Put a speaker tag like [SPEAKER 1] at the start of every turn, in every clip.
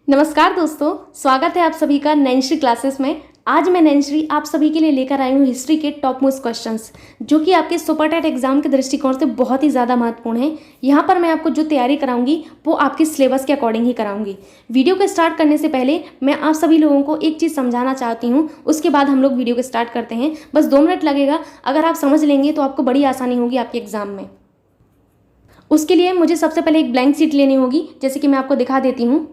[SPEAKER 1] नमस्कार दोस्तों, स्वागत है आप सभी का नैन्सी क्लासेस में। आज मैं नैन्सी आप सभी के लिए लेकर आई हूँ हिस्ट्री के टॉप मोस्ट क्वेश्चंस, जो कि आपके सुपर टेट एग्जाम के दृष्टिकोण से बहुत ही ज़्यादा महत्वपूर्ण है। यहाँ पर मैं आपको जो तैयारी कराऊंगी वो आपके सिलेबस के अकॉर्डिंग ही कराऊंगी। वीडियो को स्टार्ट करने से पहले मैं आप सभी लोगों को एक चीज़ समझाना चाहती हूँ, उसके बाद हम लोग वीडियो को स्टार्ट करते हैं। बस 2 मिनट लगेगा, अगर आप समझ लेंगे तो आपको बड़ी आसानी होगी आपके एग्जाम में। उसके लिए मुझे सबसे पहले एक ब्लैंक शीट लेनी होगी, जैसे कि मैं आपको दिखा देती हूँ।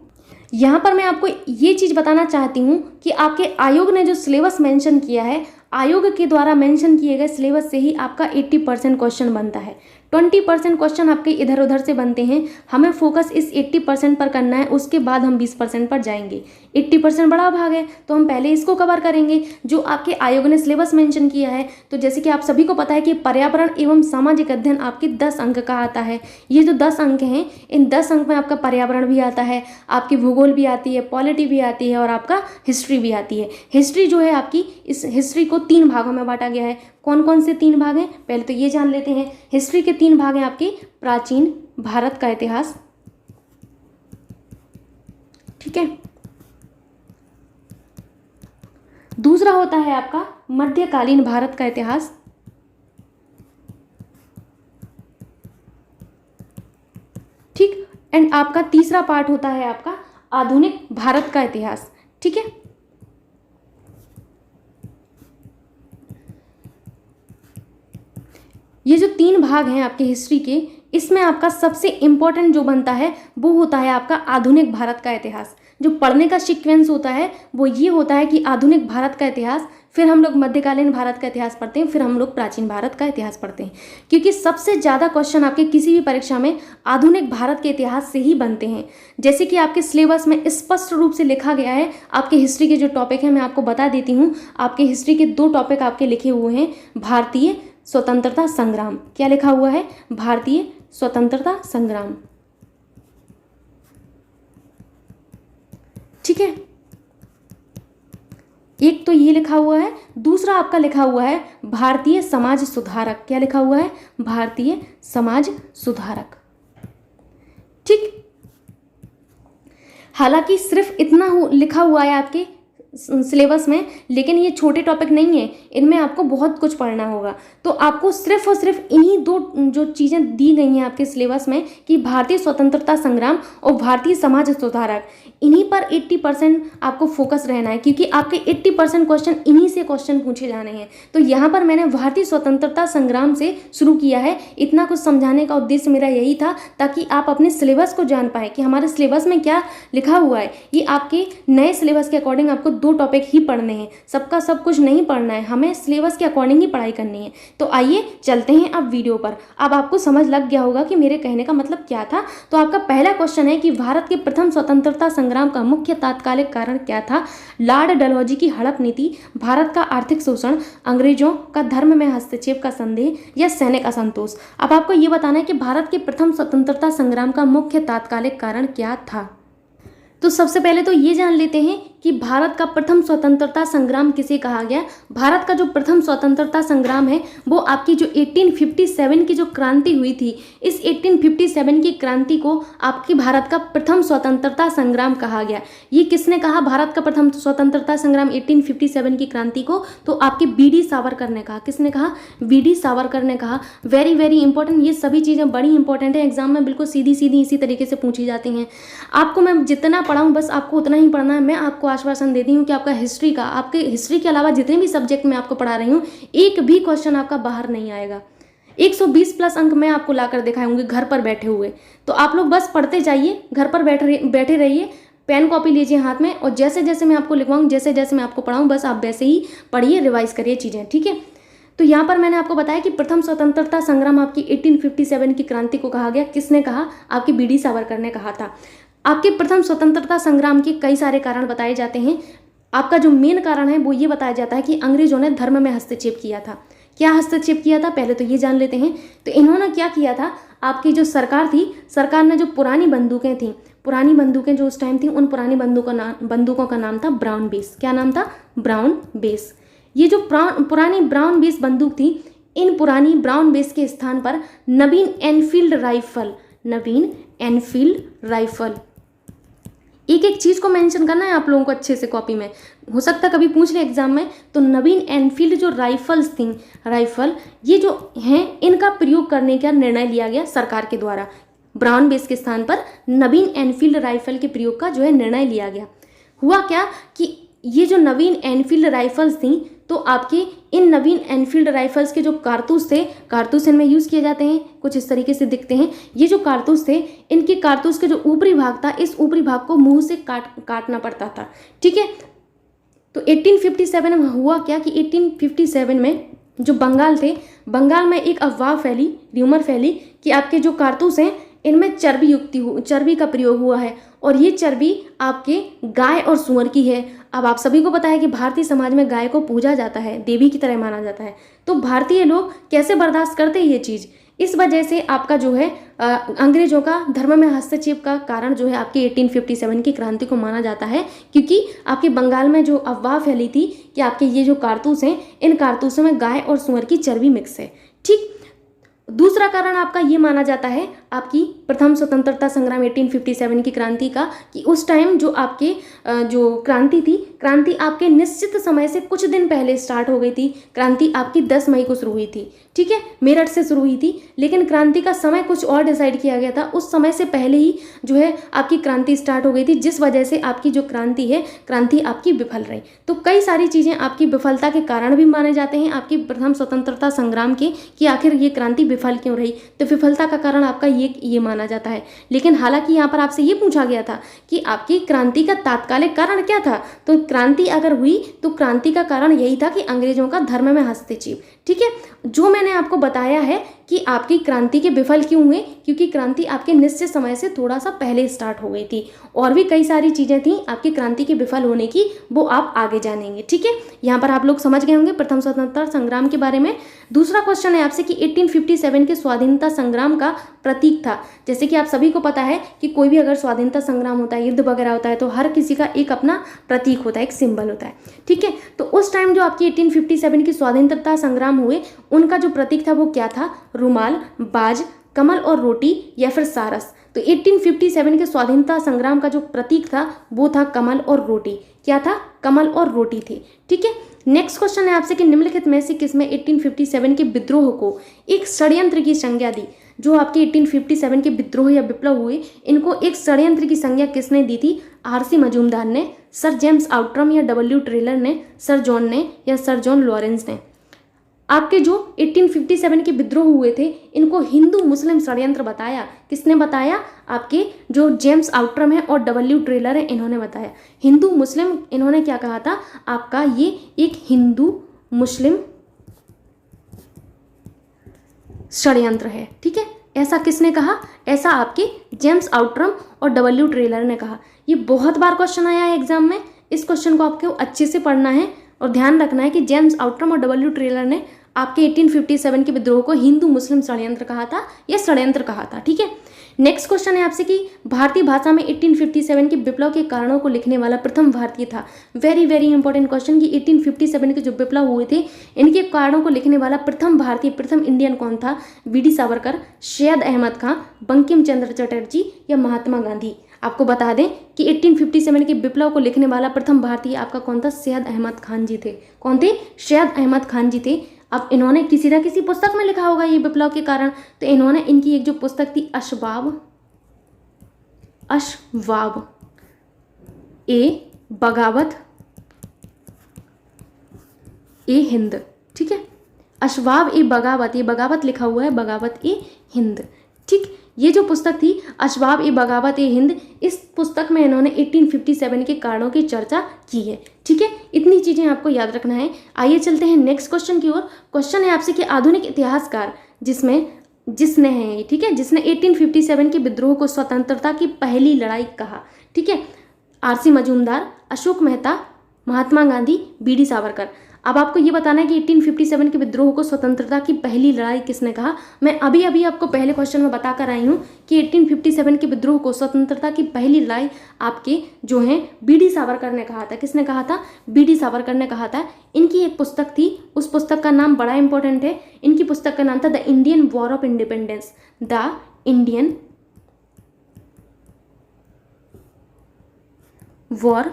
[SPEAKER 1] यहाँ पर मैं आपको ये चीज़ बताना चाहती हूँ कि आपके आयोग ने जो सिलेबस मेंशन किया है, आयोग के द्वारा मेंशन किए गए सिलेबस से ही आपका 80% क्वेश्चन बनता है। 20% क्वेश्चन आपके इधर उधर से बनते हैं। हमें फोकस इस 80% पर करना है, उसके बाद हम 20% पर जाएंगे। 80% बड़ा भाग है तो हम पहले इसको कवर करेंगे जो आपके आयोग ने सिलेबस मेंशन किया है। तो जैसे कि आप सभी को पता है कि पर्यावरण एवं सामाजिक अध्ययन आपके 10 अंक का आता है। ये जो 10 अंक हैं, इन 10 अंक में आपका पर्यावरण भी आता है, आपकी भूगोल भी आती है, पॉलिटी भी आती है और आपका हिस्ट्री भी आती है। हिस्ट्री जो है आपकी, इस हिस्ट्री को 3 भागों में बांटा गया है। कौन कौन से 3 भाग हैं, पहले तो ये जान लेते हैं। हिस्ट्री के 3 भाग हैं आपके, प्राचीन भारत का इतिहास, ठीक है। दूसरा होता है आपका मध्यकालीन भारत का इतिहास, ठीक। एंड आपका तीसरा पार्ट होता है आपका आधुनिक भारत का इतिहास, ठीक है। ये जो 3 भाग हैं आपके हिस्ट्री के, इसमें आपका सबसे इम्पोर्टेंट जो बनता है वो होता है आपका आधुनिक भारत का इतिहास। जो पढ़ने का सीक्वेंस होता है वो ये होता है कि आधुनिक भारत का इतिहास, फिर हम लोग मध्यकालीन भारत का इतिहास पढ़ते हैं, फिर हम लोग प्राचीन भारत का इतिहास पढ़ते हैं। क्योंकि सबसे ज़्यादा क्वेश्चन आपके किसी भी परीक्षा में आधुनिक भारत के इतिहास से ही बनते हैं। जैसे कि आपके सिलेबस में स्पष्ट रूप से लिखा गया है। आपके हिस्ट्री के जो टॉपिक हैं मैं आपको बता देती हूँ। आपके हिस्ट्री के 2 टॉपिक आपके लिखे हुए हैं, भारतीय स्वतंत्रता संग्राम। क्या लिखा हुआ है? भारतीय स्वतंत्रता संग्राम, ठीक है। एक तो ये लिखा हुआ है, दूसरा आपका लिखा हुआ है भारतीय समाज सुधारक। क्या लिखा हुआ है? भारतीय समाज सुधारक, ठीक। हालांकि सिर्फ इतना लिखा हुआ है आपके सिलेबस में, लेकिन ये छोटे टॉपिक नहीं है, इनमें आपको बहुत कुछ पढ़ना होगा। तो आपको सिर्फ और सिर्फ इन्हीं 2 जो चीज़ें दी गई हैं आपके सिलेबस में कि भारतीय स्वतंत्रता संग्राम और भारतीय समाज सुधारक, इन्हीं पर 80% आपको फोकस रहना है। क्योंकि आपके 80% क्वेश्चन इन्हीं से क्वेश्चन पूछे जाने हैं। तो यहाँ पर मैंने भारतीय स्वतंत्रता संग्राम से शुरू किया है। इतना कुछ समझाने का उद्देश्य मेरा यही था, ताकि आप अपने सिलेबस को जान पाए कि हमारे सिलेबस में क्या लिखा हुआ है। ये आपके नए सिलेबस के अकॉर्डिंग आपको 2 टॉपिक ही पढ़ने हैं, सबका सब कुछ नहीं पढ़ना है, हमें सिलेबस के अकॉर्डिंग ही पढ़ाई करनी है। तो आइए चलते हैं अब वीडियो पर। अब आपको समझ लग गया होगा कि मेरे कहने का मतलब क्या था। तो आपका पहला क्वेश्चन है कि भारत के प्रथम स्वतंत्रता संग्राम का मुख्य तात्कालिक कारण क्या था? लॉर्ड डलहौजी की हड़प नीति, भारत का आर्थिक शोषण, अंग्रेजों का धर्म में हस्तक्षेप का संदेह या सैनिक असंतोष। अब आपको ये बताना है कि भारत के प्रथम स्वतंत्रता संग्राम का मुख्य तात्कालिक कारण क्या था। तो सबसे पहले तो ये जान लेते हैं कि भारत का प्रथम स्वतंत्रता संग्राम किसे कहा गया। भारत का जो प्रथम स्वतंत्रता संग्राम है वो आपकी जो 1857 की जो क्रांति हुई थी, इस 1857 की क्रांति को आपकी भारत का प्रथम स्वतंत्रता संग्राम कहा गया। ये किसने कहा भारत का प्रथम स्वतंत्रता संग्राम 1857 की क्रांति को? तो आपके बी.डी. सावरकर ने कहा। किसने कहा? बी.डी. सावरकर ने कहा। वेरी वेरी इंपॉर्टेंट, ये सभी चीज़ें बड़ी इंपॉर्टेंट है, एग्जाम में बिल्कुल सीधी सीधी इसी तरीके से पूछी जाती हैं। आपको मैं जितना पढ़ाऊँ बस आपको उतना ही पढ़ना है। मैं आपको आश्वासन देती हूँ कि आपका हिस्ट्री का, आपके हिस्ट्री के अलावा जितने भी सब्जेक्ट मैं आपको पढ़ा रही हूँ, एक भी क्वेश्चन आपका बाहर नहीं आएगा। 120 प्लस अंक मैं आपको लाकर दिखाऊंगी घर पर बैठे हुए। तो आप लोग बस पढ़ते जाइए, घर पर बैठे रहिए, पेन कॉपी लीजिए हाथ में, और जैसे जैसे मैं आपको लिखवाऊँ, जैसे जैसे मैं आपको पढ़ाऊँ, बस आप वैसे ही पढ़िए, रिवाइज करिए चीज़ें, ठीक है। तो यहाँ पर मैंने आपको बताया कि प्रथम स्वतंत्रता संग्राम आपकी 1857 की क्रांति को कहा गया। किसने कहा? आपके बी.डी. सावरकर ने कहा था। आपके प्रथम स्वतंत्रता संग्राम के कई सारे कारण बताए जाते हैं। आपका जो मेन कारण है वो ये बताया जाता है कि अंग्रेजों ने धर्म में हस्तक्षेप किया था। क्या हस्तक्षेप किया था, पहले तो ये जान लेते हैं। तो इन्होंने क्या किया था, आपकी जो सरकार थी, सरकार ने जो पुरानी बंदूकें थी, पुरानी बंदूकें जो उस टाइम थी, उन पुरानी बंदूकों का नाम था ब्राउन बेस। क्या नाम था? Brown base. ये जो पुरानी ब्राउन बेस बंदूक थी, इन पुरानी ब्राउन बेस के स्थान पर नवीन एनफील्ड राइफल एक एक चीज़ को मेंशन करना है आप लोगों को अच्छे से कॉपी में, हो सकता है कभी पूछ ले एग्जाम में। तो नवीन एनफील्ड जो राइफल्स थी, राइफल ये जो हैं इनका प्रयोग करने का निर्णय लिया गया सरकार के द्वारा। ब्राउन बेस के स्थान पर नवीन एनफील्ड राइफल के प्रयोग का जो है निर्णय लिया गया। हुआ क्या कि ये जो नवीन एनफील्ड राइफल्स थी, तो आपके इन नवीन एनफील्ड राइफल्स के जो कारतूस थे, कारतूस इनमें यूज़ किए जाते हैं, कुछ इस तरीके से दिखते हैं। ये जो कारतूस थे, इनके कारतूस के जो ऊपरी भाग था, इस ऊपरी भाग को मुंह से काटना पड़ता था। ठीक है, तो 1857 में हुआ क्या कि 1857 में जो बंगाल थे, बंगाल में एक अफवाह फैली, र्यूमर फैली कि आपके जो कारतूस हैं इनमें चर्बी का प्रयोग हुआ है, और ये चर्बी आपके गाय और सूअर की है। अब आप सभी को पता है कि भारतीय समाज में गाय को पूजा जाता है, देवी की तरह माना जाता है। तो भारतीय लोग कैसे बर्दाश्त करते हैं ये चीज़। इस वजह से आपका जो है अंग्रेजों का धर्म में हस्तक्षेप का कारण जो है आपके 1857 की क्रांति को माना जाता है, क्योंकि आपके बंगाल में जो अफवाह फैली थी कि आपके ये जो कारतूस हैं, इन कारतूसों में गाय और सूअर की चर्बी मिक्स है। ठीक, दूसरा कारण आपका ये माना जाता है आपकी प्रथम स्वतंत्रता संग्राम 1857 की क्रांति का, कि उस टाइम जो आपके जो क्रांति थी, क्रांति आपके निश्चित समय से कुछ दिन पहले स्टार्ट हो गई थी। क्रांति आपकी 10 मई को शुरू हुई थी। ठीक है, मेरठ से शुरू हुई थी, लेकिन क्रांति का समय कुछ और डिसाइड किया गया था। उस समय से पहले ही जो है आपकी क्रांति स्टार्ट हो गई थी, जिस वजह से आपकी जो क्रांति है, क्रांति आपकी विफल रही। तो कई सारी चीज़ें आपकी विफलता के कारण भी माने जाते हैं आपकी प्रथम स्वतंत्रता संग्राम के, कि आखिर ये क्रांति विफल क्यों रही। तो विफलता का कारण आपका ये माना जाता है। लेकिन हालांकि यहाँ पर आपसे ये पूछा गया था कि आपकी क्रांति का तात्कालिक कारण क्या था। तो क्रांति अगर हुई तो क्रांति का कारण यही था कि अंग्रेजों का धर्म में हस्तक्षेप। ठीक है, जो मैंने आपको बताया है कि आपकी क्रांति के विफल क्यों हुए, क्योंकि क्रांति आपके निश्चित समय से थोड़ा सा पहले स्टार्ट हो गई थी। और भी कई सारी चीज़ें थी आपकी क्रांति के विफल होने की, वो आप आगे जानेंगे। ठीक है, यहाँ पर आप लोग समझ गए होंगे प्रथम स्वतंत्रता संग्राम के बारे में। दूसरा क्वेश्चन है आपसे कि 1857 के स्वाधीनता संग्राम का प्रतीक था। जैसे कि आप सभी को पता है कि कोई भी अगर स्वाधीनता संग्राम होता है, युद्ध वगैरह होता है, तो हर किसी का एक अपना प्रतीक होता है, एक सिंबल होता है। ठीक है, तो उस टाइम जो आपकी 1857 की स्वाधीनता संग्राम हुए, उनका जो प्रतीक था वो क्या था? रुमाल, बाज, कमल और रोटी, या फिर सारस। तो 1857 के स्वाधीनता संग्राम का जो प्रतीक था वो था कमल और रोटी। क्या था? कमल और रोटी थी। ठीक है, नेक्स्ट क्वेश्चन है आपसे कि निम्नलिखित में से किसमें 1857 के विद्रोह को एक षड्यंत्र की संज्ञा दी। जो आपके 1857 के विद्रोह या विप्लव हुए, इनको एक षड्यंत्र की संज्ञा किसने दी थी? आरसी मजूमदार ने, सर जेम्स आउट्रम या डब्ल्यू ट्रेलर ने, सर जॉन ने, या सर जॉन लॉरेंस ने। आपके जो 1857 के विद्रोह हुए थे, इनको हिंदू मुस्लिम षड्यंत्र बताया। किसने बताया? आपके जो जेम्स आउट्रम है और डब्ल्यू ट्रेलर है, इन्होंने बताया। हिंदू मुस्लिम, इन्होंने क्या कहा था? आपका ये एक हिंदू मुस्लिम षड्यंत्र है। ठीक है, ऐसा किसने कहा? ऐसा आपके जेम्स आउट्रम और डब्ल्यू ट्रेलर ने कहा। ये बहुत बार क्वेश्चन आया है एग्जाम में। इस क्वेश्चन को आपको अच्छे से पढ़ना है और ध्यान रखना है कि जेम्स आउट्रम और डब्ल्यू ट्रेलर ने आपके 1857 के विद्रोह को हिंदू मुस्लिम षड्यंत्र कहा था या षड्यंत्र कहा था। ठीक है, नेक्स्ट क्वेश्चन है आपसे कि भारतीय भाषा में 1857 के विप्लव के कारणों को लिखने वाला प्रथम भारतीय था। वेरी वेरी इंपॉर्टेंट क्वेश्चन कि 1857 के जो विप्लव हुए थे, इनके कारणों को लिखने वाला प्रथम भारतीय, प्रथम इंडियन कौन था? वी.डी. सावरकर, सैयद अहमद खां, बंकिम चंद्र चटर्जी, या महात्मा गांधी। आपको बता दें कि 1857 के विप्लव को लिखने वाला प्रथम भारतीय आपका कौन था? सैयद अहमद खान जी थे। कौन थे? सैयद अहमद खान जी थे। अब इन्होंने किसी ना किसी पुस्तक में लिखा होगा ये विप्लव के कारण, तो इन्होंने इनकी एक जो पुस्तक थी अशवाब ए बगावत ए हिंद। ठीक है, अशवाब ए बगावत, ये बगावत लिखा हुआ है, बगावत ए हिंद। ठीक, ये जो पुस्तक थी अशवाब ए बगावत ए हिंद, इस पुस्तक में इन्होंने 1857 के कारणों की चर्चा की है। ठीक है, इतनी चीज़ें आपको याद रखना है। आइए चलते हैं नेक्स्ट क्वेश्चन की ओर। क्वेश्चन है आपसे कि आधुनिक इतिहासकार जिसने 1857 के विद्रोह को स्वतंत्रता की पहली लड़ाई कहा। ठीक है, आरसी मजूमदार, अशोक मेहता, महात्मा गांधी, वी.डी. सावरकर। अब आपको ये बताना है कि 1857 के विद्रोह को स्वतंत्रता की पहली लड़ाई किसने कहा। मैं अभी अभी आपको पहले क्वेश्चन में बता कर आई हूँ कि 1857 के विद्रोह को स्वतंत्रता की पहली लड़ाई आपके जो हैं वी.डी. सावरकर ने कहा था। किसने कहा था? वी.डी. सावरकर ने कहा था। इनकी एक पुस्तक थी, उस पुस्तक का नाम बड़ा इंपॉर्टेंट है। इनकी पुस्तक का नाम था the Indian war of independence. The Indian war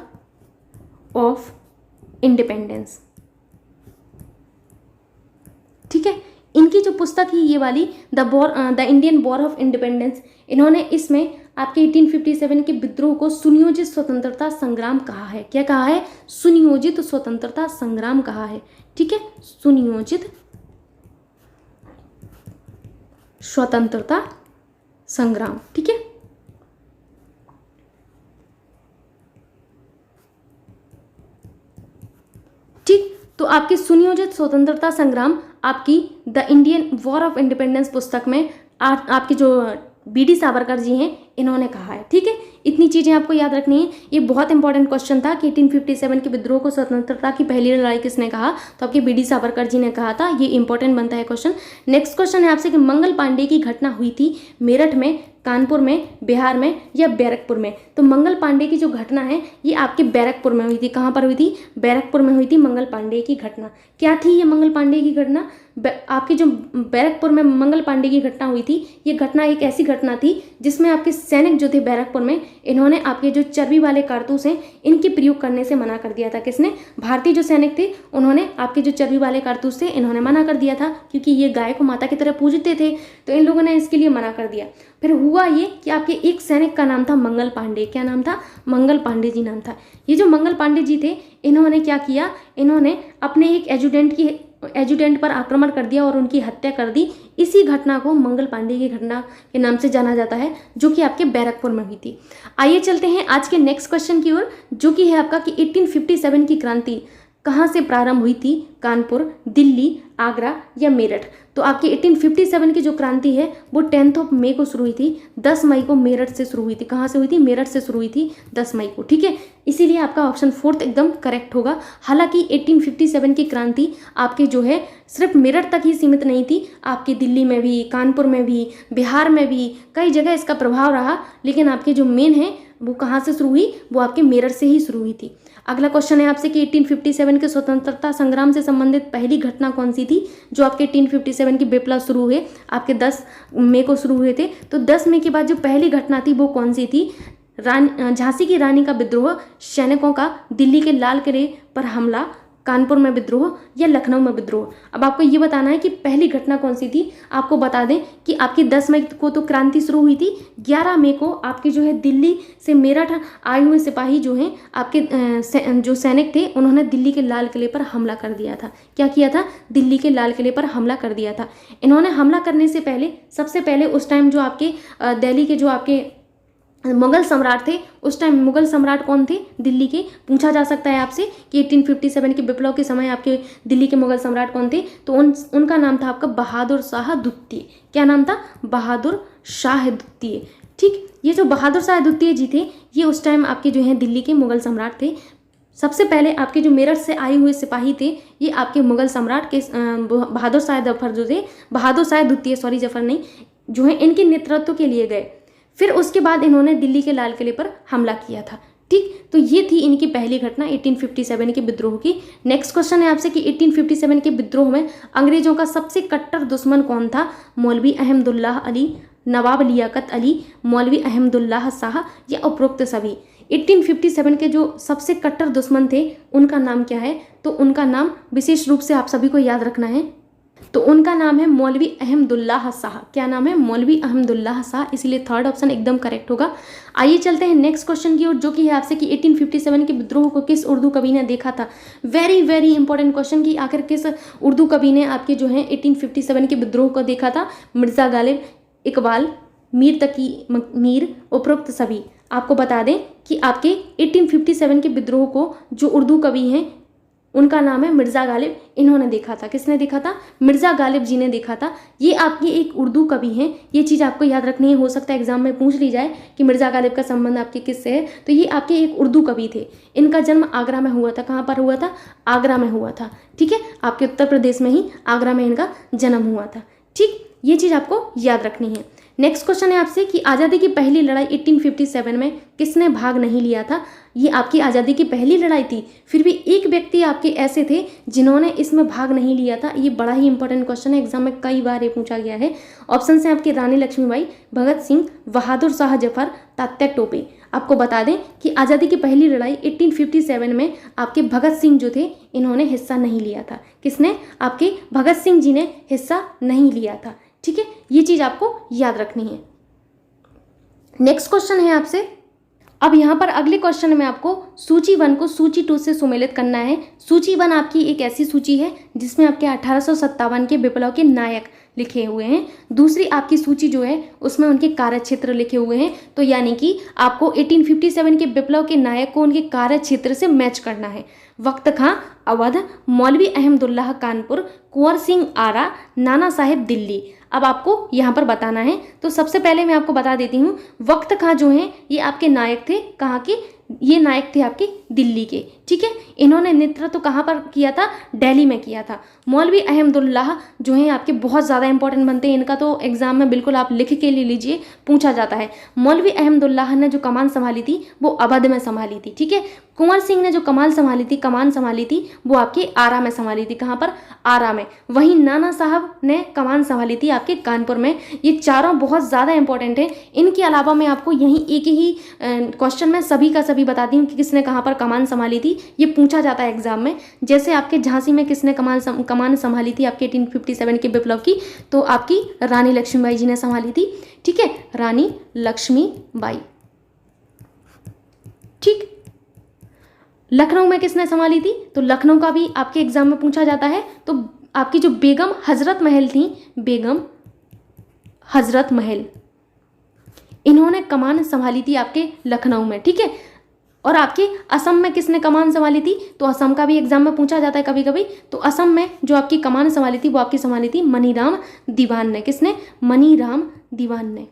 [SPEAKER 1] of independence. ठीक है, इनकी जो पुस्तक है ये वाली the Indian war of independence, इन्होंने इसमें आपके 1857 के विद्रोह को सुनियोजित स्वतंत्रता संग्राम कहा है। क्या कहा है? सुनियोजित स्वतंत्रता संग्राम कहा है। ठीक है, सुनियोजित स्वतंत्रता संग्राम। ठीक है, ठीक, तो आपकी सुनियोजित स्वतंत्रता संग्राम आपकी the Indian war of independence पुस्तक में आपके जो बी.डी. सावरकर जी हैं इन्होंने कहा है। ठीक है, इतनी चीज़ें आपको याद रखनी है। ये बहुत इंपॉर्टेंट क्वेश्चन था कि 1857 के विद्रोह को स्वतंत्रता की पहली लड़ाई किसने कहा, तो आपके बी.डी. सावरकर जी ने कहा था। ये इंपॉर्टेंट बनता है क्वेश्चन। नेक्स्ट क्वेश्चन है आपसे कि मंगल पांडे की घटना हुई थी मेरठ में, कानपुर में, बिहार में या बैरकपुर में। तो मंगल पांडे की जो घटना है ये आपके बैरकपुर में हुई थी। कहाँ पर हुई थी? बैरकपुर में हुई थी मंगल पांडे की घटना। क्या थी ये मंगल पांडे की घटना? आपकी जो बैरकपुर में मंगल पांडे की घटना हुई थी, ये घटना एक ऐसी घटना थी जिसमें आपके सैनिक जो थे बैरकपुर में, इन्होंने आपके जो चर्बी वाले कारतूस हैं इनके प्रयोग करने से मना कर दिया था। किसने? भारतीय जो सैनिक थे उन्होंने आपके जो चर्बी वाले कारतूस थे इन्होंने मना कर दिया था, क्योंकि ये गाय को माता की तरह पूजते थे, तो इन लोगों ने इसके लिए मना कर दिया। फिर हुआ ये कि आपके एक सैनिक का नाम था मंगल पांडे। क्या नाम था? मंगल पांडे जी नाम था। ये जो मंगल पांडे जी थे इन्होंने क्या किया, इन्होंने अपने एक एजुटेंट पर आक्रमण कर दिया और उनकी हत्या कर दी। इसी घटना को मंगल पांडे की घटना के नाम से जाना जाता है, जो कि आपके बैरकपुर में हुई थी। आइए चलते हैं आज के नेक्स्ट क्वेश्चन की ओर, जो कि है आपका कि 1857 की क्रांति कहाँ से प्रारंभ हुई थी? कानपुर, दिल्ली, आगरा या मेरठ। तो आपकी 1857 की जो क्रांति है वो 10 मई को शुरू हुई थी। 10 मई को मेरठ से शुरू हुई थी। कहाँ से हुई थी? मेरठ से शुरू हुई थी 10 मई को। ठीक है, इसीलिए आपका ऑप्शन 4 एकदम करेक्ट होगा। हालांकि 1857 की क्रांति आपके जो है सिर्फ मेरठ तक ही सीमित नहीं थी, आपकी दिल्ली में भी, कानपुर में भी, बिहार में भी कई जगह इसका प्रभाव रहा, लेकिन आपके जो मेन है वो कहाँ से शुरू हुई? वो आपके मेरठ से ही शुरू हुई थी। अगला क्वेश्चन है आपसे कि 1857 के स्वतंत्रता संग्राम से संबंधित पहली घटना कौन सी थी? जो आपके 1857 की विप्लव शुरू हुए आपके 10 मई को शुरू हुए थे। तो 10 मई के बाद जो पहली घटना थी वो कौन सी थी? झांसी की रानी का विद्रोह, सैनिकों का दिल्ली के लाल किले पर हमला, कानपुर में विद्रोह या लखनऊ में विद्रोह। अब आपको ये बताना है कि पहली घटना कौन सी थी। आपको बता दें कि आपकी 10 मई को तो क्रांति शुरू हुई थी, 11 मई को आपके जो है दिल्ली से मेरठ आए हुए सिपाही जो हैं आपके जो सैनिक थे उन्होंने दिल्ली के लाल किले पर हमला कर दिया था। क्या किया था? दिल्ली के लाल किले पर हमला कर दिया था। इन्होंने हमला करने से पहले सबसे पहले उस टाइम जो आपके दिल्ली के जो आपके मुगल सम्राट थे, उस टाइम मुगल सम्राट कौन थे दिल्ली के? पूछा जा सकता है आपसे कि 1857 के विप्लव के समय आपके दिल्ली के मुगल सम्राट कौन थे? तो उनका नाम था आपका बहादुर शाह द्वितीय। क्या नाम था? बहादुर शाह द्वितीय। ठीक, ये जो बहादुर शाह द्वितीय जी थे ये उस टाइम आपके जो हैं दिल्ली के मुगल सम्राट थे। सबसे पहले आपके जो मेरठ से आए हुए सिपाही थे ये आपके मुगल सम्राट के बहादुर शाह जफर जो थे, बहादुर शाह द्वितीय, सॉरी जफर नहीं, जो है इनके नेतृत्व के लिए गए। फिर उसके बाद इन्होंने दिल्ली के लाल किले पर हमला किया था। ठीक, तो ये थी इनकी पहली घटना 1857 के विद्रोह की। नेक्स्ट क्वेश्चन है आपसे कि 1857 के विद्रोह में अंग्रेजों का सबसे कट्टर दुश्मन कौन था? मौलवी अहमदुल्लाह अली, नवाब लियाकत अली, मौलवी अहमदुल्लाह शाह या उपरोक्त सभी। 1857 के जो सबसे कट्टर दुश्मन थे उनका नाम क्या है? तो उनका नाम विशेष रूप से आप सभी को याद रखना है। तो उनका नाम है मौलवी अहमदुल्लाह शाह। क्या नाम है? मौलवी अहमदुल्लाह शाह, इसीलिए थर्ड ऑप्शन एकदम करेक्ट होगा। आइए चलते हैं नेक्स्ट क्वेश्चन की ओर, जो कि है आपसे कि 1857 के विद्रोह को किस उर्दू कवि ने देखा था। वेरी वेरी इंपॉर्टेंट क्वेश्चन कि आखिर किस उर्दू कवि ने आपके जो है 1857 के विद्रोह को देखा था। मिर्ज़ा गालिब, इकबाल, मीर तकी मीर, उपरोक्त सभी। आपको बता दें कि आपके 1857 के विद्रोह को जो उर्दू कवि हैं उनका नाम है मिर्ज़ा गालिब। इन्होंने देखा था। किसने देखा था? मिर्ज़ा गालिब जी ने देखा था। ये आपके एक उर्दू कवि हैं, ये चीज़ आपको याद रखनी है। हो सकता है एग्जाम में पूछ ली जाए कि मिर्ज़ा गालिब का संबंध आपके किससे है, तो ये आपके एक उर्दू कवि थे। इनका जन्म आगरा में हुआ था। कहाँ पर हुआ था? आगरा में हुआ था। ठीक है, आपके उत्तर प्रदेश में ही आगरा में इनका जन्म हुआ था। ठीक, ये चीज़ आपको याद रखनी है। नेक्स्ट क्वेश्चन है आपसे कि आज़ादी की पहली लड़ाई 1857 में किसने भाग नहीं लिया था। ये आपकी आज़ादी की पहली लड़ाई थी, फिर भी एक व्यक्ति आपके ऐसे थे जिन्होंने इसमें भाग नहीं लिया था। ये बड़ा ही इंपॉर्टेंट क्वेश्चन है, एग्जाम में कई बार ये पूछा गया है। ऑप्शन है आपके रानी लक्ष्मीबाई, भगत सिंह, बहादुर शाह जफर, तात्या टोपे। आपको बता दें कि आज़ादी की पहली लड़ाई 1857 में आपके भगत सिंह जो थे इन्होंने हिस्सा नहीं लिया था। किसने? आपके भगत सिंह जी ने हिस्सा नहीं लिया था। ठीक है, ये चीज़ आपको याद रखनी है। नेक्स्ट क्वेश्चन है आपसे, अब यहाँ पर अगले क्वेश्चन में आपको सूची 1 को सूची 2 से सुमेलित करना है। सूची 1 आपकी एक ऐसी सूची है जिसमें आपके 1857 के विप्लव के नायक लिखे हुए हैं। दूसरी आपकी सूची जो है उसमें उनके कार्यक्षेत्र लिखे हुए हैं। तो यानी कि आपको 1857 के विप्लव के नायक को उनके कार्यक्षेत्र से मैच करना है। वक्त खां अवध, मौलवी अहमदुल्लाह कानपुर, कुंवर सिंह आरा, नाना साहेब दिल्ली। अब आपको यहाँ पर बताना है। तो सबसे पहले मैं आपको बता देती हूँ, वक्त खां जो हैं ये आपके नायक थे। कहाँ के? ये नायक थे आपके दिल्ली के। ठीक है, इन्होंने नेतृत्व कहाँ पर किया था? दिल्ली में किया था। मौलवी अहमदुल्लाह जो हैं आपके बहुत ज़्यादा इंपॉर्टेंट बनते हैं, इनका तो एग्जाम में बिल्कुल आप लिख के ले लीजिए, पूछा जाता है। मौलवी अहमदुल्लाह ने जो कमान संभाली थी वो अवध में संभाली थी। ठीक है, कुंवर सिंह ने जो कमान संभाली थी वो आपकी आरा में संभाली थी। कहाँ पर? आरा में। वहीं नाना साहब ने कमान संभाली थी आपके कानपुर में। ये चारों बहुत ज़्यादा इंपॉर्टेंट है। इनके अलावा मैं आपको यहीं एक ही क्वेश्चन में सभी का सभी बताती हूँ कि किसने कहाँ पर कमान संभाली थी, ये पूछा जाता है एग्जाम में। जैसे आपके झांसी में किसने कमान संभाली थी आपके 1857 के विप्लव की? तो आपकी रानी लक्ष्मीबाई जी ने संभाली थी। ठीक है, रानी लक्ष्मीबाई। ठीक, लखनऊ में किसने संभाली थी? तो लखनऊ का भी आपके एग्जाम में पूछा जाता है। तो आपकी जो बेगम हजरत महल थी, बेगम हजरत महल, इन्होंने कमान संभाली थी आपके लखनऊ में। ठीक है, और आपके असम में किसने कमान संभाली थी? तो असम का भी एग्जाम में पूछा जाता है कभी कभी। तो असम में जो आपकी कमान संभाली थी वो आपकी संभाली थी मनीराम दीवान ने। किसने? मनीराम दीवान ने।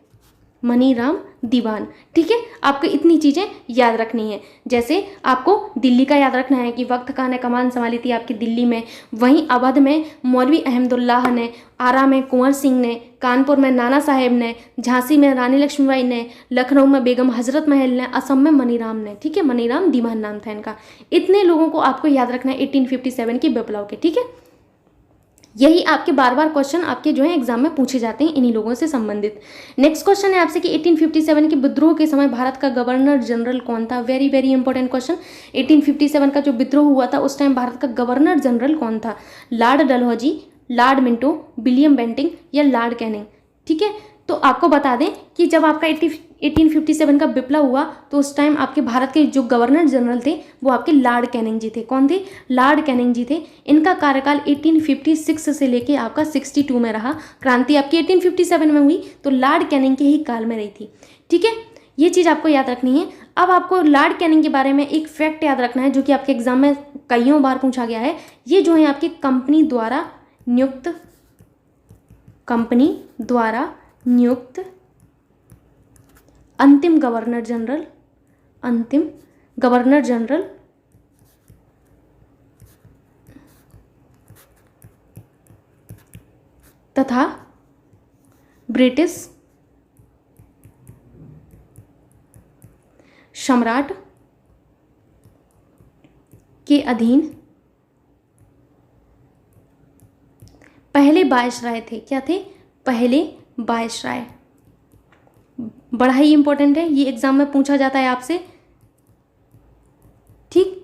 [SPEAKER 1] मनीराम दीवान। ठीक है, आपको इतनी चीज़ें याद रखनी है। जैसे आपको दिल्ली का याद रखना है कि वक्त खां ने कमान संभाली थी आपकी दिल्ली में, वहीं अवध में मौलवी अहमदुल्लाह ने, आरा में कुंवर सिंह ने, कानपुर में नाना साहेब ने, झांसी में रानी लक्ष्मीबाई ने, लखनऊ में बेगम हजरत महल ने, असम में मनीराम ने। ठीक है, मनीराम दीवान नाम था इनका। इतने लोगों को आपको याद रखना है 1857 के विप्लव के। ठीक है, यही आपके बार बार क्वेश्चन आपके जो है एग्जाम में पूछे जाते हैं इन्हीं लोगों से संबंधित। नेक्स्ट क्वेश्चन है आपसे कि 1857 के विद्रोह के समय भारत का गवर्नर जनरल कौन था? Very very important question. 1857 का जो विद्रोह हुआ था उस टाइम भारत का गवर्नर जनरल कौन था? Lord Dalhousie, Lord Minto, William Bentinck या लॉर्ड कैनिंग? ठीक है, तो आपको बता दें कि जब आपका 1857 का विप्लव हुआ तो उस टाइम आपके भारत के जो गवर्नर जनरल थे वो आपके लॉर्ड कैनिंग जी थे। कौन थे? लॉर्ड कैनिंग जी थे। इनका कार्यकाल 1856 से लेके आपका 62 में रहा। क्रांति आपकी 1857 में हुई तो लॉर्ड कैनिंग के ही काल में रही थी। ठीक है, ये चीज़ आपको याद रखनी है। अब आपको लॉर्ड कैनिंग के बारे में एक फैक्ट याद रखना है जो कि आपके एग्जाम में कईयों बार पूछा गया है। ये जो है आपकी कंपनी द्वारा नियुक्त अंतिम गवर्नर जनरल तथा ब्रिटिश सम्राट के अधीन पहले वायसराय थे। क्या थे? पहले वायसराय। बड़ा ही इंपॉर्टेंट है, ये एग्जाम में पूछा जाता है आपसे। ठीक,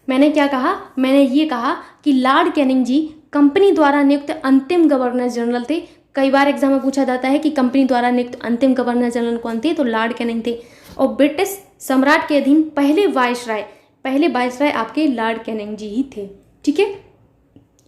[SPEAKER 1] मैंने क्या कहा? मैंने ये कहा कि लॉर्ड कैनिंग जी कंपनी द्वारा नियुक्त अंतिम गवर्नर जनरल थे। कई बार एग्जाम में पूछा जाता है कि कंपनी द्वारा नियुक्त अंतिम गवर्नर जनरल कौन थे? तो लॉर्ड कैनिंग थे। और ब्रिटिश सम्राट के अधीन पहले वायसराय आपके लॉर्ड कैनिंग जी ही थे। ठीक है,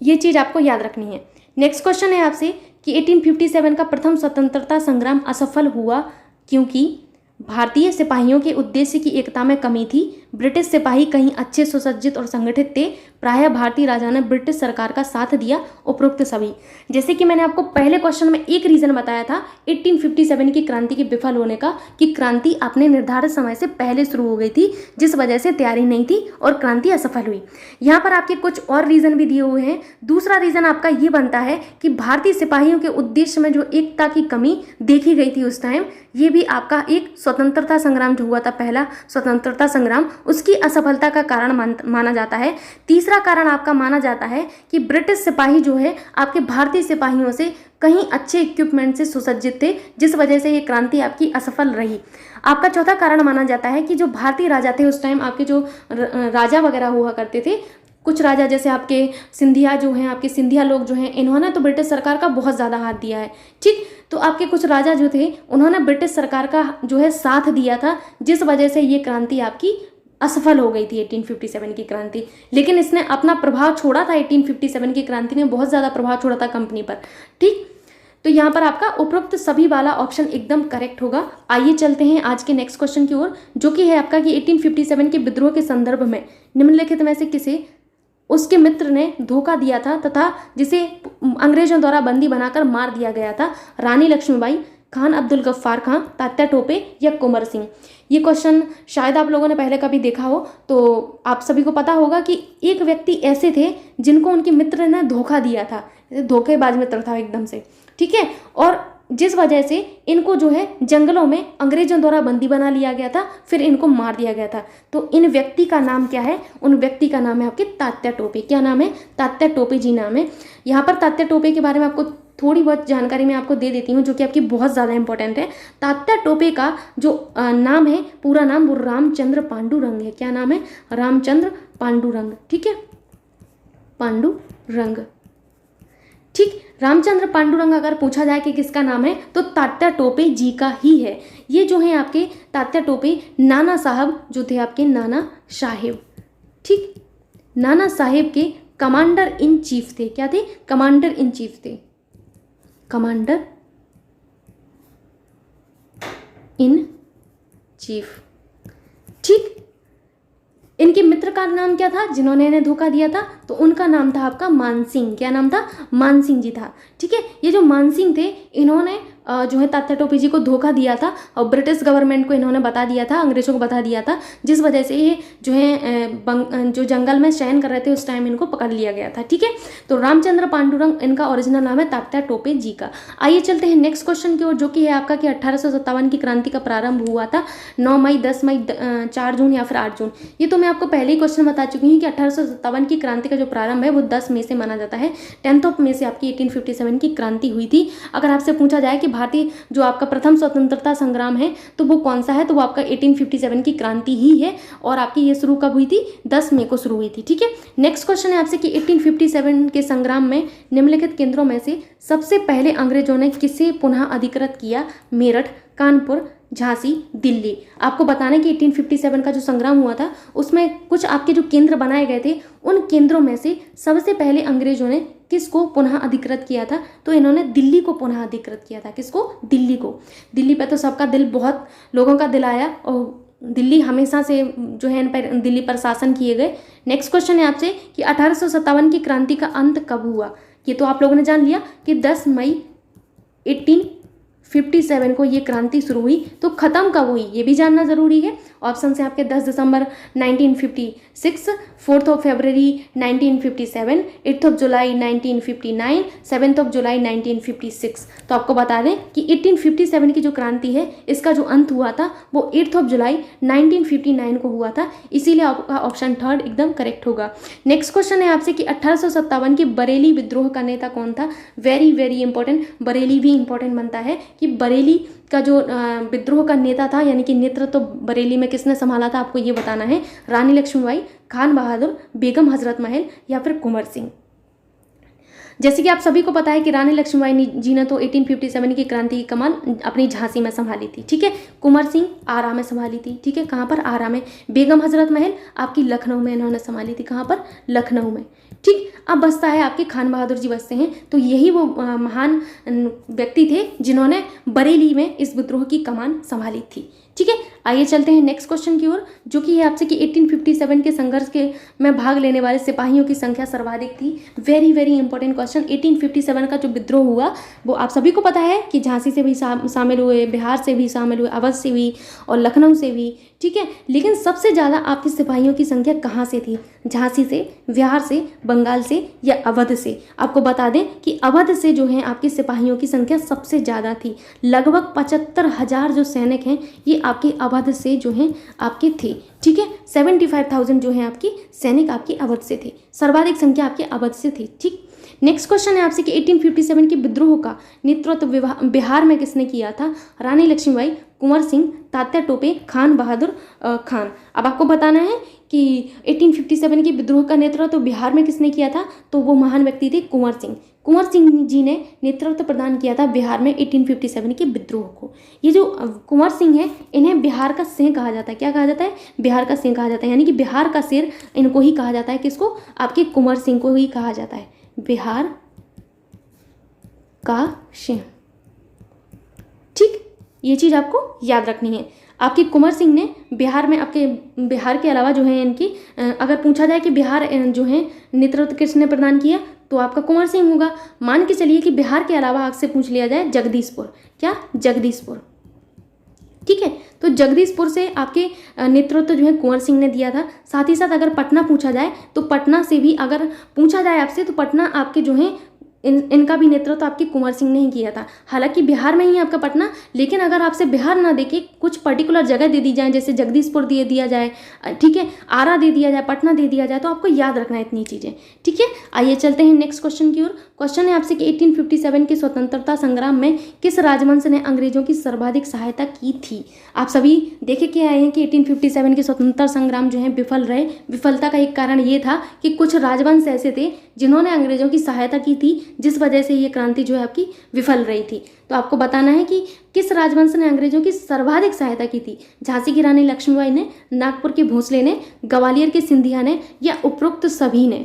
[SPEAKER 1] ये चीज़ आपको याद रखनी है। नेक्स्ट क्वेश्चन है आपसे कि 1857 का प्रथम स्वतंत्रता संग्राम असफल हुआ क्योंकि भारतीय सिपाहियों के उद्देश्य की एकता में कमी थी। ब्रिटिश सिपाही कहीं अच्छे सुसज्जित और संगठित थे। प्रायः भारतीय राजा ने ब्रिटिश सरकार का साथ दिया। उपरोक्त सभी, जैसे कि मैंने आपको पहले क्वेश्चन में एक रीज़न बताया था 1857 की क्रांति के विफल होने का, कि क्रांति अपने निर्धारित समय से पहले शुरू हो गई थी जिस वजह से तैयारी नहीं थी और क्रांति असफल हुई। यहाँ पर आपके कुछ और रीज़न भी दिए हुए हैं। दूसरा रीज़न आपका ये बनता है कि भारतीय सिपाहियों के उद्देश्य में जो एकता की कमी देखी गई थी उस टाइम, ये भी आपका एक स्वतंत्रता संग्राम जो हुआ था, पहला स्वतंत्रता संग्राम, उसकी असफलता का कारण माना जाता है। तीसरा कारण आपका माना जाता है कि ब्रिटिश सिपाही जो है आपके भारतीय सिपाहियों से कहीं अच्छे इक्विपमेंट से सुसज्जित थे, जिस वजह से ये क्रांति आपकी असफल रही। आपका चौथा कारण माना जाता है कि जो भारतीय राजा थे उस टाइम, आपके जो राजा वगैरह हुआ करते थे, कुछ राजा जैसे आपके सिंधिया जो हैं, आपके सिंधिया लोग जो हैं, इन्होंने तो ब्रिटिश सरकार का बहुत ज़्यादा हाथ दिया है। ठीक, तो आपके कुछ राजा जो थे उन्होंने ब्रिटिश सरकार का जो है साथ दिया था, जिस वजह से ये क्रांति आपकी असफल हो गई थी 1857 की क्रांति। लेकिन इसने अपना प्रभाव छोड़ा था, 1857 की क्रांति ने बहुत ज़्यादा प्रभाव छोड़ा था कंपनी पर। ठीक, तो यहाँ पर आपका उपरोक्त सभी वाला ऑप्शन एकदम करेक्ट होगा। आइए चलते हैं आज के नेक्स्ट क्वेश्चन की ओर, जो कि है आपका कि 1857 के विद्रोह के संदर्भ में निम्नलिखित में से किसे उसके मित्र ने धोखा दिया था तथा जिसे अंग्रेजों द्वारा बंदी बनाकर मार दिया गया था? रानी लक्ष्मीबाई, खान अब्दुल गफ्फार खां, तात्या टोपे या कुंवर सिंह? ये क्वेश्चन शायद आप लोगों ने पहले कभी देखा हो, तो आप सभी को पता होगा कि एक व्यक्ति ऐसे थे जिनको उनके मित्र ने धोखा दिया था, धोखेबाज मित्र था एकदम से। ठीक है, और जिस वजह से इनको जो है जंगलों में अंग्रेजों द्वारा बंदी बना लिया गया था, फिर इनको मार दिया गया था। तो इन व्यक्ति का नाम क्या है? उन व्यक्ति का नाम है आपके तात्या टोपे। क्या नाम है? तात्या टोपे जी नाम है। यहाँ पर तात्या टोपे के बारे में आपको थोड़ी बहुत जानकारी मैं आपको दे देती हूँ, जो कि आपकी बहुत ज़्यादा इंपॉर्टेंट है। तात्या टोपे का जो नाम है, पूरा नाम, वो रामचंद्र पांडुरंग है। क्या नाम है? रामचंद्र पांडुरंग। ठीक है, पांडुरंग। ठीक, रामचंद्र पांडुरंग अगर पूछा जाए कि किसका नाम है, तो तात्या टोपे जी का ही है। ये जो है आपके तात्या टोपे नाना साहब जो थे आपके नाना साहेब, ठीक, नाना साहेब के कमांडर इन चीफ थे। क्या थे? कमांडर इन चीफ थे। Commander in chief. ठीक, इनके मित्र का नाम क्या था जिन्होंने इन्हें धोखा दिया था? तो उनका नाम था आपका मानसिंह। क्या नाम था? मानसिंह जी था। ठीक है, ये जो मानसिंह थे, इन्होंने जो है तात्या टोपे जी को धोखा दिया था और ब्रिटिश गवर्नमेंट को इन्होंने बता दिया था, अंग्रेजों को बता दिया था, जिस वजह से ये जो है जो जंगल में शयन कर रहे थे उस टाइम इनको पकड़ लिया गया था। ठीक है, तो रामचंद्र पांडुरंग इनका ओरिजिनल नाम है, तात्या टोपे जी का। आइए चलते हैं नेक्स्ट क्वेश्चन की ओर, जो कि है आपका कि 1857 की क्रांति का प्रारंभ हुआ था 9 मई, 10 मई, 4 जून या फिर 8 जून। ये तो मैं आपको पहले ही क्वेश्चन बता चुकी हूँ कि 1857 की क्रांति का जो प्रारंभ है वो 10 मई से माना जाता है। 10 मई से आपकी 1857 की क्रांति हुई थी। अगर आपसे पूछा जाए कि भारतीय जो आपका प्रथम स्वतंत्रता संग्राम है तो वो कौन सा है, तो वो आपका 1857 की क्रांति ही है। और आपकी ये शुरू कब हुई थी? 10 मई को शुरू हुई थी। ठीक है, नेक्स्ट क्वेश्चन है आपसे कि 1857 के संग्राम में निम्नलिखित केंद्रों में से सबसे पहले अंग्रेजों ने किसे पुनः अधिकृत किया? मेरठ, कानपुर, झांसी, दिल्ली। आपको बताना कि 1857 का जो संग्राम हुआ था उसमें कुछ आपके जो केंद्र बनाए गए थे, उन केंद्रों में से सबसे पहले अंग्रेजों ने किसको पुनः अधिकृत किया था? तो इन्होंने दिल्ली को पुनः अधिकृत किया था। किसको? दिल्ली को। दिल्ली पे तो सबका दिल, बहुत लोगों का दिल आया और दिल्ली हमेशा से जो है इन पर दिल्ली पर शासन किए गए। नेक्स्ट क्वेश्चन है आपसे कि 1857 की क्रांति का अंत कब हुआ? ये तो आप लोगों ने जान लिया कि 10 मई 1857 को ये क्रांति शुरू हुई। तो ख़त्म कब हुई ये भी जानना ज़रूरी है। ऑप्शन से आपके 10 दिसंबर 1956, 4 फरवरी 1957, 8 जुलाई 1959, 7 जुलाई 1956। तो आपको बता दें कि 1857 की जो क्रांति है इसका जो अंत हुआ था वो 8 जुलाई 1959 को हुआ था। इसीलिए आपका ऑप्शन 3 एकदम करेक्ट होगा। नेक्स्ट क्वेश्चन है आपसे कि 1857 के बरेली विद्रोह का नेता कौन था? वेरी वेरी इंपॉर्टेंट, बरेली भी इंपॉर्टेंट बनता है कि बरेली का जो विद्रोह का नेता था, यानी कि नेतृत्व तो बरेली में किसने संभाला था, आपको ये बताना है। रानी लक्ष्मीबाई, खान बहादुर, बेगम हजरत महल या फिर कुंवर सिंह। जैसे कि आप सभी को पता है कि रानी लक्ष्मीबाई जी ने तो 1857 की क्रांति की कमान अपनी झांसी में संभाली थी। ठीक है, कुंवर सिंह आरा में संभाली थी। ठीक है, कहाँ पर? आरा में। बेगम हजरत महल आपकी लखनऊ में इन्होंने संभाली थी। कहाँ पर? लखनऊ में। ठीक, अब बचता है आपके खान बहादुर जी बचते हैं। तो यही वो महान व्यक्ति थे जिन्होंने बरेली में इस विद्रोह की कमान संभाली थी। ठीक है, आइए चलते हैं नेक्स्ट क्वेश्चन की ओर, जो कि है आपसे कि 1857 के संघर्ष के में भाग लेने वाले सिपाहियों की संख्या सर्वाधिक थी। Very very important question. 1857 का जो विद्रोह हुआ वो आप सभी को पता है कि झांसी से भी शामिल हुए, बिहार से भी शामिल हुए, अवध से भी और लखनऊ से भी। ठीक है, लेकिन सबसे ज़्यादा आपके सिपाहियों की संख्या कहाँ से थी? झांसी से, बिहार से, बंगाल से या अवध से? आपको बता दें कि अवध से जो है आपके सिपाहियों की संख्या सबसे ज़्यादा थी। लगभग 75,000 जो सैनिक हैं ये आपके अवध से जो हैं आपके थे। ठीक है, 75,000 जो हैं आपकी सैनिक आपके अवध से थे, सर्वाधिक संख्या आपके अवध से थी। ठीक, नेक्स्ट क्वेश्चन है आपसे कि 1857 के विद्रोह का नेतृत्व बिहार में किसने किया था? रानी लक्ष्मीबाई, कुंवर सिंह, तात्या टोपे, खान बहादुर खान। अब आपको बताना है कि 1857 के विद्रोह का नेतृत्व बिहार में किसने किया था? तो वो महान व्यक्ति थे कुंवर सिंह। कुंवर सिंह जी ने नेतृत्व प्रदान किया था बिहार में 1857 के विद्रोह को। ये जो कुंवर सिंह है, इन्हें बिहार का सिंह कहा जाता है। क्या कहा जाता है? बिहार का सिंह कहा जाता है, यानी कि बिहार का शेर इनको ही कहा जाता है। किसको? आपके कुंवर सिंह को ही कहा जाता है बिहार का सिंह। ठीक, ये चीज़ आपको याद रखनी है। आपके कुंवर सिंह ने बिहार में, आपके बिहार के अलावा जो है इनकी, अगर पूछा जाए कि बिहार जो है नेतृत्व किसने प्रदान किया, तो आपका कुंवर सिंह होगा। मान के चलिए कि बिहार के अलावा आपसे पूछ लिया जाए जगदीशपुर। क्या? जगदीशपुर। ठीक है, तो जगदीशपुर से आपके नेतृत्व जो है कुंवर सिंह ने दिया था। साथ ही साथ अगर पटना पूछा जाए, तो पटना से भी अगर पूछा जाए आपसे, तो पटना आपके जो है इनका भी नेतृत्व आपके कुंवर सिंह ने ही किया था। हालांकि बिहार में ही आपका पटना, लेकिन अगर आपसे बिहार ना देके कुछ पर्टिकुलर जगह दे दी जाए, जैसे जगदीशपुर दे दिया जाए, ठीक है, आरा दे दिया जाए, पटना दे दिया जाए, तो आपको याद रखना है इतनी चीज़ें। ठीक है, आइए चलते हैं नेक्स्ट क्वेश्चन की ओर। क्वेश्चन है आपसे कि 1857 के स्वतंत्रता संग्राम में किस राजवंश ने अंग्रेजों की सर्वाधिक सहायता की थी? आप सभी देखे के आए हैं कि 1857 के स्वतंत्रता संग्राम जो है विफल रहे। विफलता का एक कारण ये था कि कुछ राजवंश ऐसे थे जिन्होंने अंग्रेजों की सहायता की थी, जिस वजह से ये क्रांति जो है आपकी विफल रही थी। तो आपको बताना है कि किस राजवंश ने अंग्रेजों की सर्वाधिक सहायता की थी? झांसी की रानी लक्ष्मीबाई ने, नागपुर के भोसले ने, ग्वालियर के सिंधिया ने, या उपरोक्त सभी ने?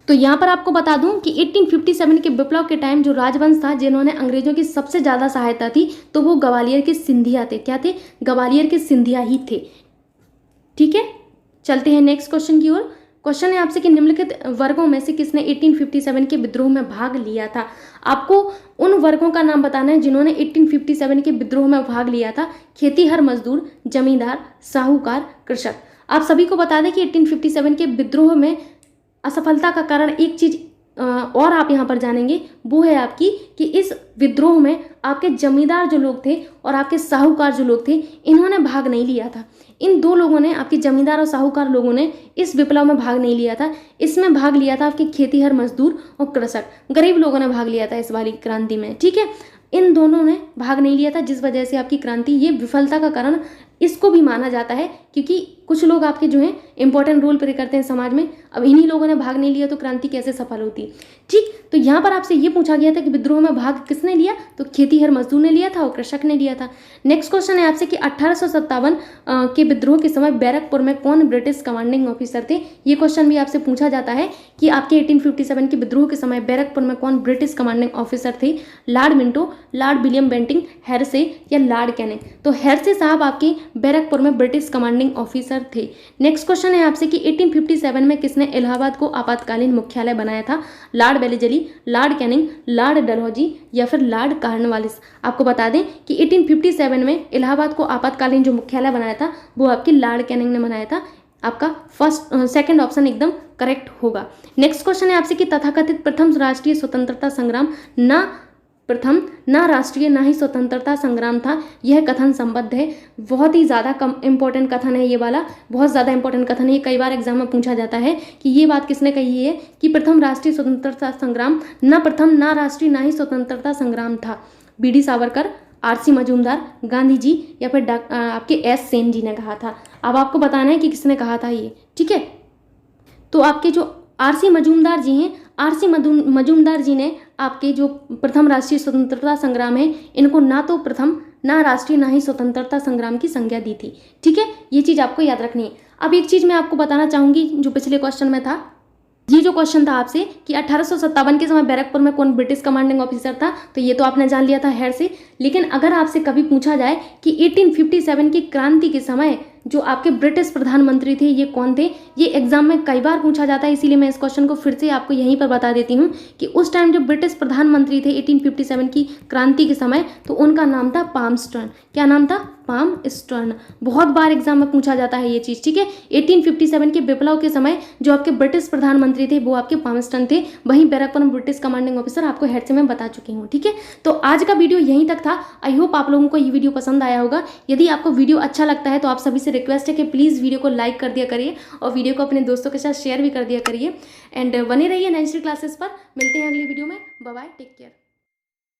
[SPEAKER 1] तो यहाँ पर आपको बता दूं कि 1857 के विप्लव के टाइम जो राजवंश था जिन्होंने अंग्रेजों की सबसे ज़्यादा सहायता थी, तो वो ग्वालियर के सिंधिया थे। क्या थे? ग्वालियर के सिंधिया ही थे। ठीक है, चलते हैं नेक्स्ट क्वेश्चन की ओर। क्वेश्चन है आपसे कि निम्नलिखित वर्गों में से किसने 1857 के विद्रोह में भाग लिया था? आपको उन वर्गों का नाम बताना है जिन्होंने 1857 के विद्रोह में भाग लिया था। खेतीहर मजदूर, जमींदार, साहूकार, कृषक। आप सभी को बता दें कि 1857 के विद्रोह में असफलता का कारण एक चीज और आप यहाँ पर जानेंगे, वो है आपकी कि इस विद्रोह में आपके जमींदार जो लोग थे और आपके साहूकार जो लोग थे, इन्होंने भाग नहीं लिया था। इन दो लोगों ने, आपके जमींदार और साहूकार लोगों ने इस विप्लव में भाग नहीं लिया था। इसमें भाग लिया था आपके खेतीहर मजदूर और कृषक, गरीब लोगों ने भाग लिया था इस वाली क्रांति में। ठीक है, इन दोनों ने भाग नहीं लिया था, जिस वजह से आपकी क्रांति, ये विफलता का कारण इसको भी माना जाता है, क्योंकि कुछ लोग आपके जो हैं इंपॉर्टेंट रोल प्ले करते हैं समाज में। अब इन्हीं लोगों ने भाग नहीं लिया तो क्रांति कैसे सफल होती? ठीक, तो यहाँ पर आपसे ये पूछा गया था कि विद्रोह में भाग किसने लिया? तो खेतीहर मजदूर ने लिया था और कृषक ने लिया था। नेक्स्ट क्वेश्चन है आपसे कि 1857 के विद्रोह के समय बैरकपुर में कौन ब्रिटिश कमांडिंग ऑफिसर थे? ये क्वेश्चन भी आपसे पूछा जाता है कि आपके 1857 के विद्रोह के समय बैरकपुर में कौन ब्रिटिश कमांडिंग ऑफिसर थे? Lord Minto, Lord William Bentinck, Hearsey या लॉर्ड कैनिंग? तो हेरसे साहब आपके बैरकपुर में ब्रिटिश कमांडिंग ऑफिसर थे। नेक्स्ट क्वेश्चन है आपसे कि 1857 में किसने इलाहाबाद को आपातकालीन मुख्यालय बनाया था? Lord Wellesley, Lord Canning, Lord Dalhousie या फिर लॉर्ड कॉर्नवालिस? आपको बता दें कि 1857 में इलाहाबाद को आपातकालीन जो मुख्यालय बनाया था वो आपके लॉर्ड कैनिंग ने बनाया था। आपका सेकंड ऑप्शन एकदम करेक्ट होगा। नेक्स्ट क्वेश्चन है आपसे कि तथाकथित प्रथम राष्ट्रीय स्वतंत्रता संग्राम ना राष्ट्रीय ना ही स्वतंत्रता संग्राम था, यह कथन संबद्ध है। बहुत ही ज़्यादा कम इंपॉर्टेंट कथन है ये वाला, बहुत ज़्यादा इंपॉर्टेंट कथन है ये। कई बार एग्जाम में पूछा जाता है कि ये बात किसने कही है कि प्रथम राष्ट्रीय स्वतंत्रता संग्राम ना राष्ट्रीय ना ही स्वतंत्रता संग्राम था। बी.डी. सावरकर, आर.सी. मजूमदार, गांधी जी या फिर आपके एस. सेन जी ने कहा था। अब आपको बताना है कि किसने कहा था ये। ठीक है, तो आपके जो आर.सी. मजूमदार जी हैं, आर.सी. मजूमदार जी ने आपके जो प्रथम राष्ट्रीय स्वतंत्रता संग्राम है, इनको ना तो प्रथम ना राष्ट्रीय ना ही स्वतंत्रता संग्राम की संज्ञा दी थी। ठीक है, ये चीज़ आपको याद रखनी है। अब एक चीज़ मैं आपको बताना चाहूँगी जो पिछले क्वेश्चन में था, ये जो क्वेश्चन था आपसे कि 1857 के समय बैरकपुर में कौन ब्रिटिश कमांडिंग ऑफिसर था, तो ये तो आपने जान लिया था हेर से। लेकिन अगर आपसे कभी पूछा जाए कि 1857 की क्रांति के समय जो आपके ब्रिटिश प्रधानमंत्री थे ये कौन थे। ये एग्जाम में कई बार पूछा जाता है, इसीलिए मैं इस क्वेश्चन को फिर से आपको यहीं पर बता देती हूँ कि उस टाइम जो ब्रिटिश प्रधानमंत्री थे 1857 की क्रांति के समय, तो उनका नाम था पामस्टर्न। क्या नाम था? पामस्टर्न। बहुत बार एग्जाम में पूछा जाता है ये चीज़, ठीक है। 1857 के विप्लव के समय जो आपके ब्रिटिश प्रधानमंत्री थे वो आपके पामस्टर्न थे। वहीं बैरकपुरम ब्रिटिश कमांडिंग ऑफिसर आपको हेड से मैं बता चुकी हूँ, ठीक है। तो आज का वीडियो यहीं तक था। आई होप आप लोगों को ये वीडियो पसंद आया होगा। यदि आपको वीडियो अच्छा लगता है तो आप सभी से रिक्वेस्ट है कि प्लीज़ वीडियो को लाइक कर दिया करिए और वीडियो को अपने दोस्तों के साथ शेयर भी कर दिया करिए। एंड बने रहिए नेक्स्ट क्लासेस पर। मिलते हैं अगली वीडियो में। Bye bye, take care.